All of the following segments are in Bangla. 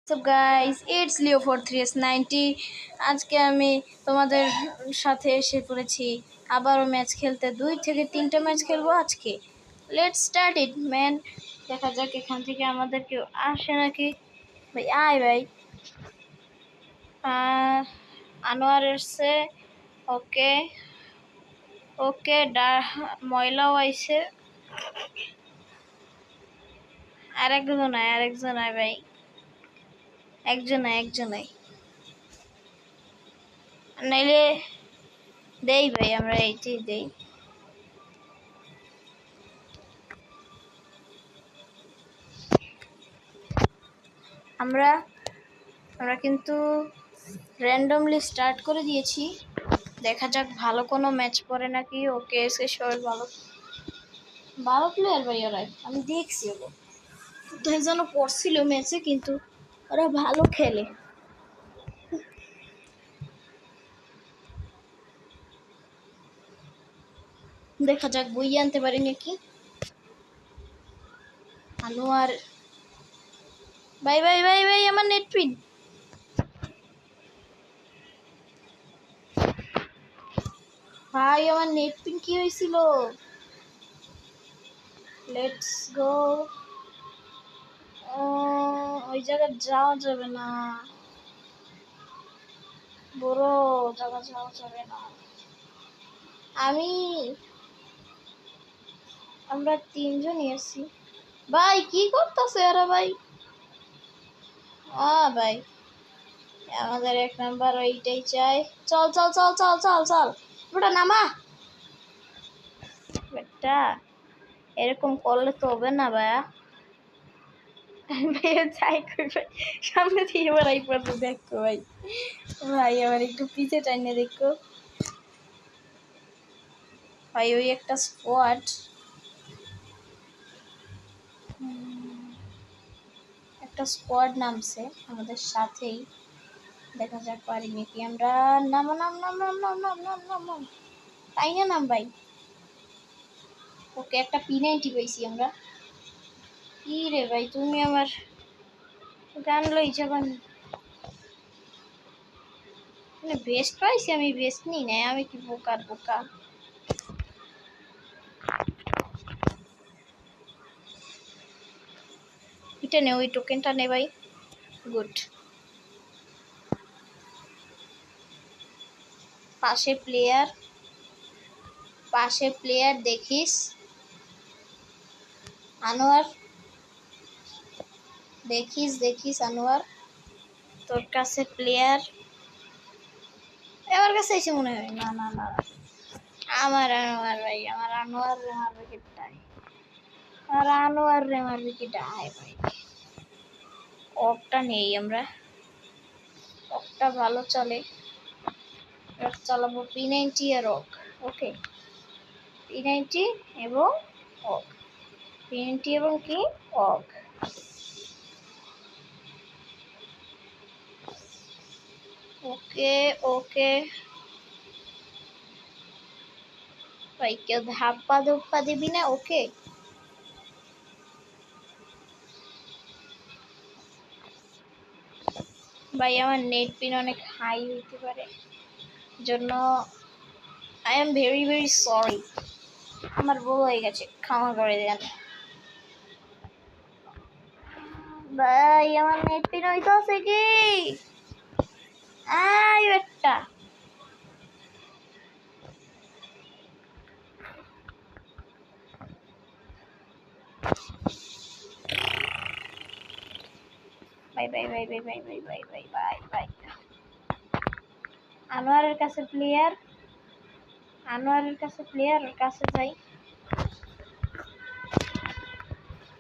So guys it's Leo 43s90 আজকে আমি তোমাদের সাথে এসে পড়েছি আবারও ম্যাচ খেলতে 2 থেকে 3টা ম্যাচ খেলবো আজকে। Let's start it man. দেখা যাক এখান থেকে আমাদের কেউ আসে নাকি। ভাই আয় ভাই। আনোয়ার এসছে। ওকে ওকে ময়লাও আইছে। আরেকজন আয় ভাই। একজন নাইলে দেই ভাই, আমরা এইটাই দেই। আমরা কিন্তু র্যান্ডমলি স্টার্ট করে দিয়েছি। দেখা যাক ভালো কোনো ম্যাচ পড়ে নাকি। ওকে এসে সবাই ভালো ভালো প্লেয়ার ভাই ওরা, আমি দেখছি ওরা কোথায় যেন পড়ছিল ম্যাচে, কিন্তু ওরা ভালো খেলে। দেখা যাক বই আনতে পারি নাকি। আনোয়ার ভাই ভাই ভাই ভাই আমার নেট পিন। ভাই আমার নেট পিন কি হয়েছিল? Let's go. ওই জায়গায় যাওয়া যাবে না, বড় জায়গা যাওয়া যাবে না। আমরা তিনজনই আছি। ভাই কি করতেছে এরা ভাই? ভাই আমাদের 1 নাম্বার এইটাই চাই। চল চল চল চল চল চল ওটা নামা। বেটা এরকম করলে তো হবে না ভাইয়া। ভাইয়া চাই কই ভাই, সামনে থেকে বেড়াই পড়তো দেখো ভাই। ভাই আবার একটু পিছে টাইনে দেখো ভাই। ওই একটা স্কোয়াড নামছে আমাদের সাথেই। দেখা যাক পারি নাকি আমরা। নাম নাম নাম নাম নাম নাম নাম নাম নাম তাই না নাম ভাই। ওকে একটা P90 পাইছি আমরা। কি রে ভাই তুমি আমার গান লই যাবান। মানে বেস্ট পাইছি, আমি বেস্ট নিই না, আমি কি বোকা। এটা নে, ওই টোকেনটা নে ভাই। গুড। পাশে প্লেয়ার দেখিস আনোয়ার, দেখিস আনোয়ার, তোর কাছে প্লেয়ার। আমার কাছে এসে মনে হয় না না না আমার আনোয়ার ভাই, আমার আনোয়ার রে মারবে কিটাই, আমার আনোয়ার রে মারবে কিটাই ভাই। অকটা নেই আমরা, অকটা ভালো চলে। চালাবো P90 আর অক। ওকে P90 এবং অক, P90 এবং কি অক। ওকে ওকে ভাই, কেউ ধাপ্পা ধুপ্পা দিবি না। ওকে ভাই আমার নেট পিন অনেক হাই হইতে পারে, জন্য I am very very sorry. আমার ভুল হয়ে গেছে, ক্ষমা করে দেন ভাই। আমার নেট পিন হইতাছে কি একটা বাই বাই বাই বাই বাই বাই বাই বাই বাই বাই। আনোয়ারের কাছে প্লেয়ার, ওর কাছে যাই।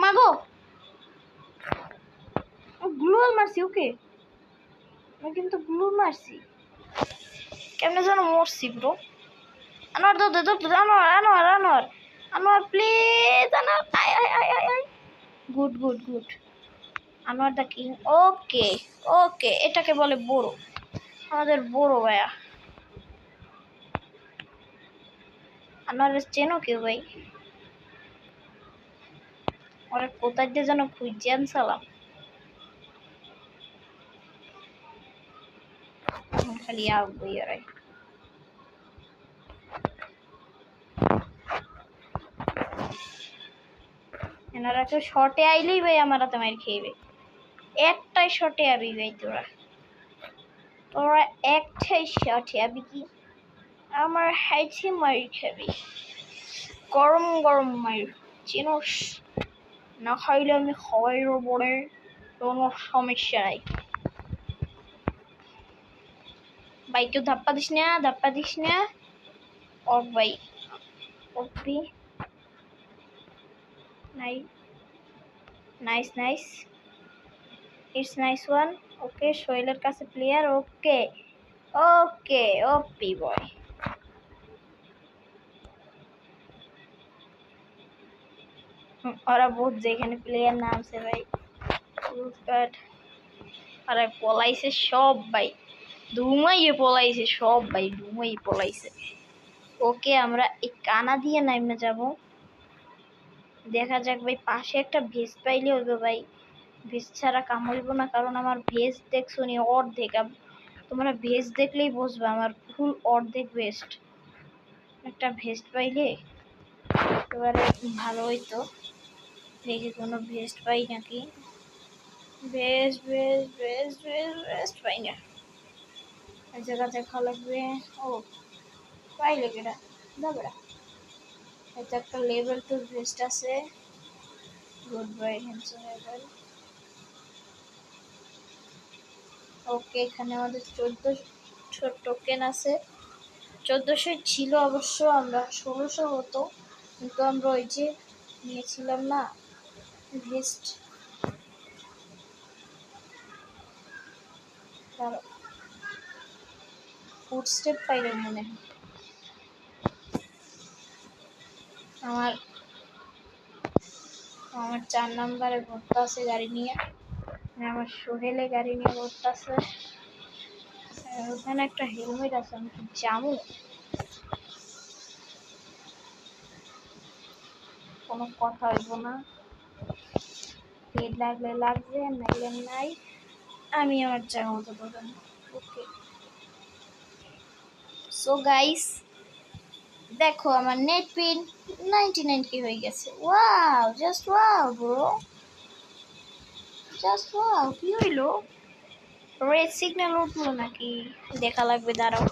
মাগো গ্লুয়াল মারছি। ওকে আমি কিন্তু গ্লু মারছি, কেমনে যেন মরছি ব্রো। আনোয়ার দৌড় আনোয়ার আনোয়ার আনোয়ার আনোয়ার প্লিজ আনোয়ার। আয় আয় আয় আয় আয়। Good Anwar the king. Okay okay এটাকে বলে বড়, আমাদের বড় ভাইয়া। আনোয়ারের চেনো কেউ ভাই? ওরা কোথায় দিয়ে যেন খুঁজে আনছিলাম। খালি আউট ইয়ারে এনারা তো শর্টে আইলেই ভাই আমার হাতে মার খেয়েবে একটাই শর্টে আবি ভাই তোরা তোরা একটাই শর্টে আবি কি আমার হাইছে মারি খাবি গরম গরম মার চিনোস না খাইলে আমি খাওয়াইর পরে কোনো সমস্যা নাই ভাই কেউ ধাপ্পা দিস না ও ভাই OP nice it's nice one okay শৈলের কাছে প্লেয়ার ওকে ওকে ওপি বয় ওরা বহুত যেখানে প্লেয়ার নামছে ভাই আরে পলাইছে সব ভাই ধুমাইয়ে পলাইছে সব ভাই ধুমাই পলাইছে ওকে আমরা এই কানা দিয়ে নামে যাব দেখা যাক ভাই পাশে একটা ভেজ পাইলে হইবে ভাই ভেজ ছাড়া কাম হইব না কারণ আমার ভেজ দেখছো নি অর্ধেক তোমরা ভেজ দেখলেই বুঝবে আমার ফুল অর্ধেক ভেস্ট একটা ভেস্ট পাইলে এবারে ভালো হইতো দেখি কোনো ভেস্ট পাই নাকি ভেস্ট পাই না এই জায়গা দেখা লাগবে ও পাইলে কেটা দাবড়া এটা একটা লেভেল 2 ভেস্ট আছে good bye handsome level okay এখানে আমাদের 1400 টোকেন আছে 1400 ছিল অবশ্য আমরা 1600 হতো কিন্তু আমরা ওই যে নিয়েছিলাম না ভেস্ট ফুটস্টেপ পাইলাম মনে হয় আমার 4 নম্বরে ঘুরতে আছে গাড়ি নিয়ে আমার সোহেলে গাড়ি নিয়ে ঘুরতে আছে ওখানে একটা হেলমেট আছে আমি কি যাবো কোনো কথা হইব না হেড লাগলে লাগবে নাইলে নাই আমি আমার জায়গা মতো দৌড়ান ওকে সো গাইস দেখো আমার নেট পিন 99 কি হয়ে গেছে wow just wow bro just wow কি হইলো রেড সিগন্যাল উঠলো নাকি দেখা লাগবে দাঁড়াও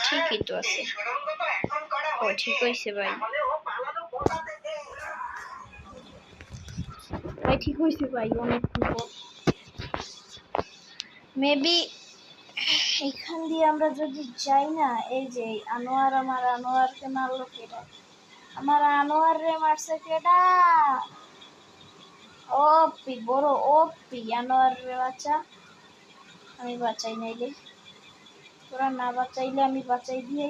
ঠিকই তো আছে ও ঠিক হয়েছে ভাই ঠিক হয়েছে ভাই অনেক মেবি এখান দিয়ে আমরা যদি যাই না এই যে আনোয়ারকে মারলো কেডা আমার আনোয়ার রে মারছে কেডা ওপি বড় ওপি আনোয়ার রে বাচ্চা আমি বাঁচাই নাইলে তোরা না বাঁচাইলে আমি বাঁচাই দিয়ে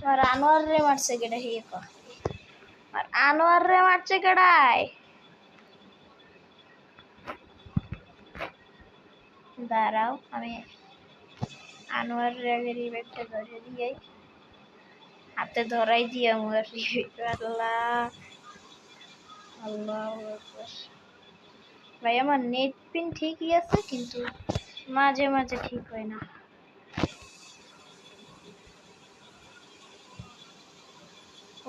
আর আনোয়ার রে মারছে কেডা হে আর আনোয়ার রে মারছে কেডায় দাঁড়াও আমি আনোয়ার রে রিভাইভটা ধরে দিয়ে হাতে ধরাই দিয়ে আমার আল্লাহ আল্লাহ ভাই আমার নেট পিন ঠিকই আছে কিন্তু মাঝে মাঝে ঠিক হয় না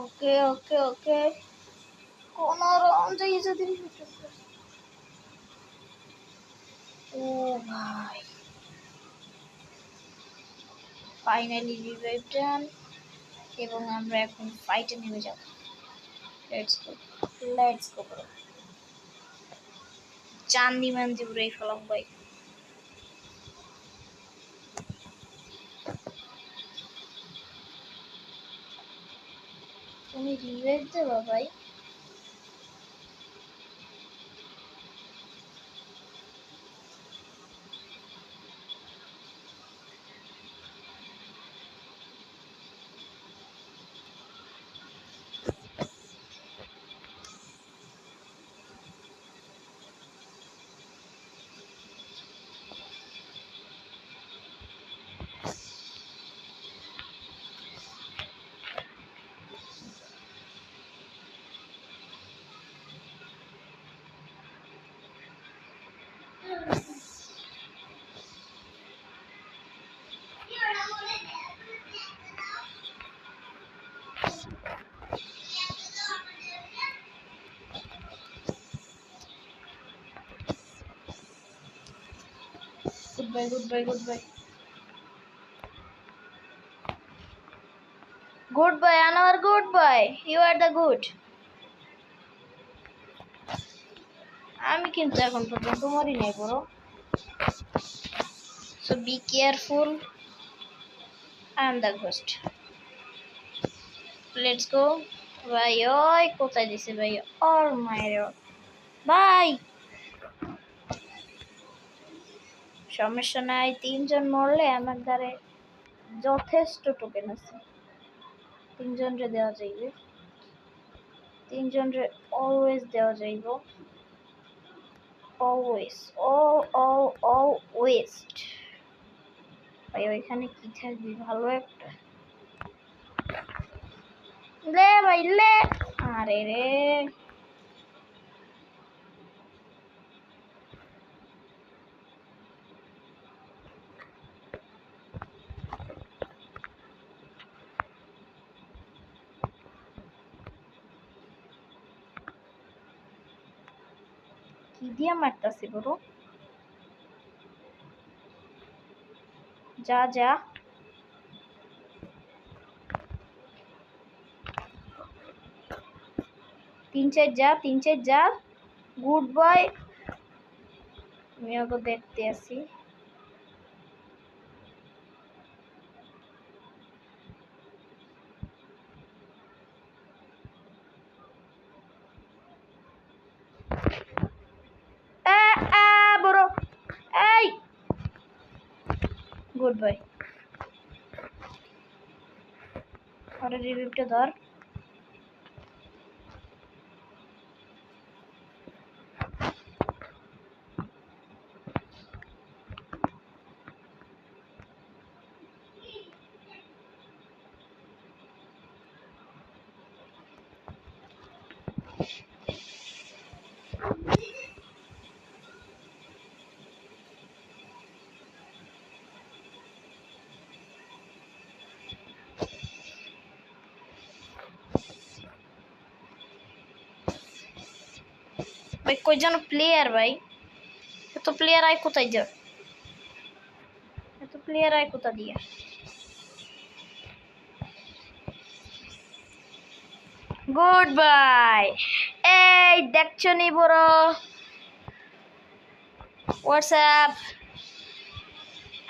ওকে ওকে ওকে কোন রকম যাই যদি ও ভাই ফাইনালি রিভাইভ ডান এবং আমরা এখন ফাইটে নেমে যাব লেটস গো ব্রো চান্দি মান্দি উড়াই ফেলাম ভাই তুমি রিভাইভ দেবা ভাই goodbye, goodbye, goodbye. Goodbye, Anwar, goodbye. You are the good. আমি কিন্তু এখন পর্যন্ত মরি নাই বড়। So be careful. I am the ghost. Let's go. ভাই ওই কোথায় দিছে ভাই? ওর মায়ের ভাই সমস্যা নাই, 3 জন মরলে আমার দ্বারে যথেষ্ট টোকেন আছে। 3 জনরে দেওয়া যাইবে, 3 জনরে অলওয়েজ দেওয়া যাইব, অলওয়েজ, অলওয়েজ। ভাই ওইখানে কি থাকবি ভালো একটা লে ভাই লে। আরে রে কি দিয়া মারতাছি বড়? যা যা, তিন চার যা। Good boy. আমি ওকে দেখতে আসি। বড় এই গুড বয়। ওরে রিভিউটা ধর। ভাই কই যেন প্লেয়ার ভাই, এত প্লেয়ার আয় কোথায় যা? এত প্লেয়ার আয় কোথা দিয়ে? Good bye. এই দেখছো নি বড় হোয়াটসঅ্যাপ?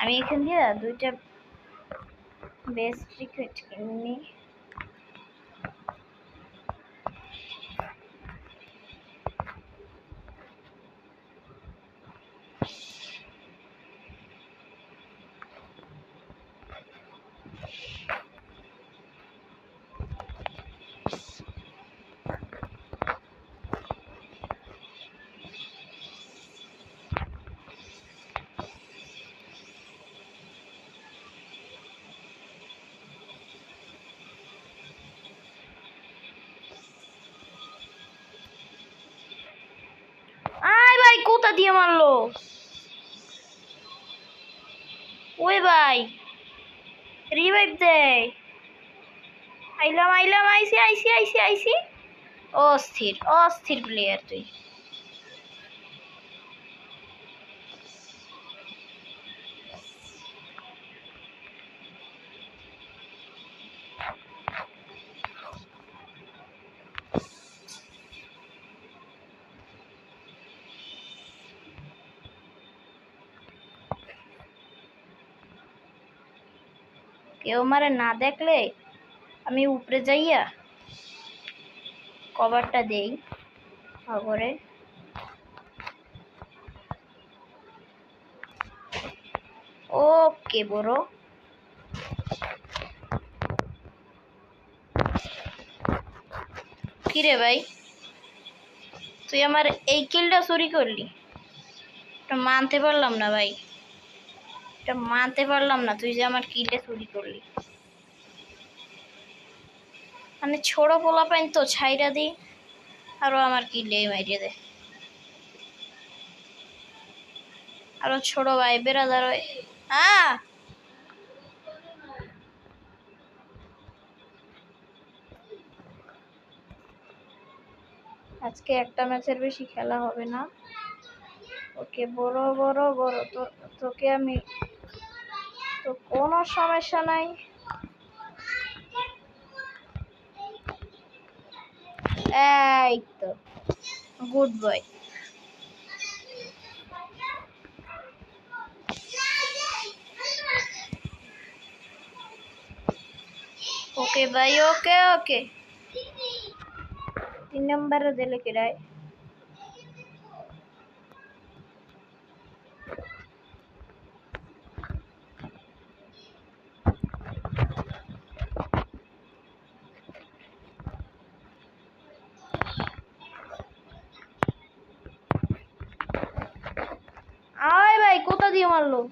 আমি এখান দিয়ে 2টা বেস্ট ক্রিকেট কিনি। আয় ভাই কোথা দিয়ে মারলো? ওই ভাই রিভাইভ দে। আইলাম আইসি। অস্থির অস্থির প্লেয়ার তুই। কেউ মারে না দেখলে আমি উপরে যাইয়া কভারটা দেই খবরে। ওকে বড়। কিরে ভাই তুই আমার এই কিলটা চুরি করলি? এটা মানতে পারলাম না ভাই, এটা মানতে পারলাম না তুই যে আমার কিলটা চুরি করলি। মানে ছোট পোলা পাইন তো ছাইরা দি আরো আমার কিলে মাইরিয়ে দে। আরো ছোট ভাই বেড়াদার। হ্যাঁ আজকে একটা ম্যাচের বেশি খেলা হবে না। ওকে বড় তোর তোকে আমি তো কোনো সমস্যা নাই। এই তো গুড বয়। ओके भाई ओके ओके 3 नंबर दे लेके राय आए भाई कोता दिए मारलो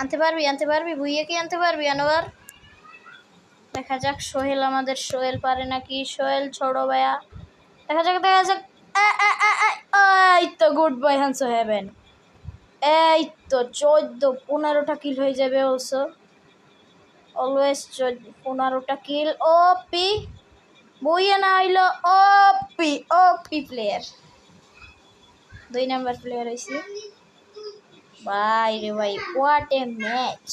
আনতে পারবি ভুইয়া কি আনতে পারবি আনোয়ার? দেখা যাক সোহেল আমাদের সোহেল পারে নাকি। সোহেল ছোড়ো ভাইয়া, দেখা যাক এই তো গুড বয় হানসো হেভেন। এই তো 14-15টা কিল হয়ে যাবে। অলসো অলওয়েজ 15টা কিল। ওপি ভুইয়া না হইলো ওপি প্লেয়ার। 2 নাম্বার প্লেয়ার হয়েছে ভাই রে ভাই। হোয়াট এ ম্যাচ,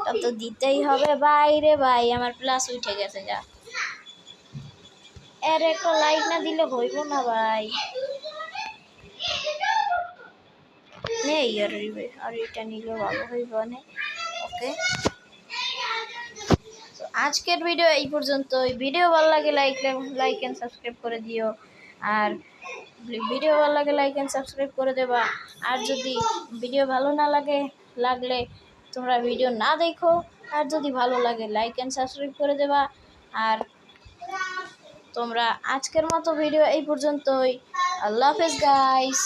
তা তো দিতেই হবে ভাই রে ভাই। আমার প্লাস উঠে গেছে যা। এর একটা লাইক না দিলে হইব না ভাই। নেই আর এটা নিলে ভালো হইব না। ওকে তো আজকের ভিডিও এই পর্যন্ত। ভিডিও ভালো লাগে লাইক এন্ড সাবস্ক্রাইব করে দিও। আর ভিডিও ভালো লাগে লাইক এন্ড সাবস্ক্রাইব করে দেবা। আর যদি ভিডিও ভালো না লাগলে তোমরা ভিডিও না দেখো। আর যদি ভালো লাগে লাইক এন্ড সাবস্ক্রাইব করে দেবা। আর তোমরা আজকের মতো ভিডিও এই পর্যন্তই। আল্লাহ হাফেজ গাইস।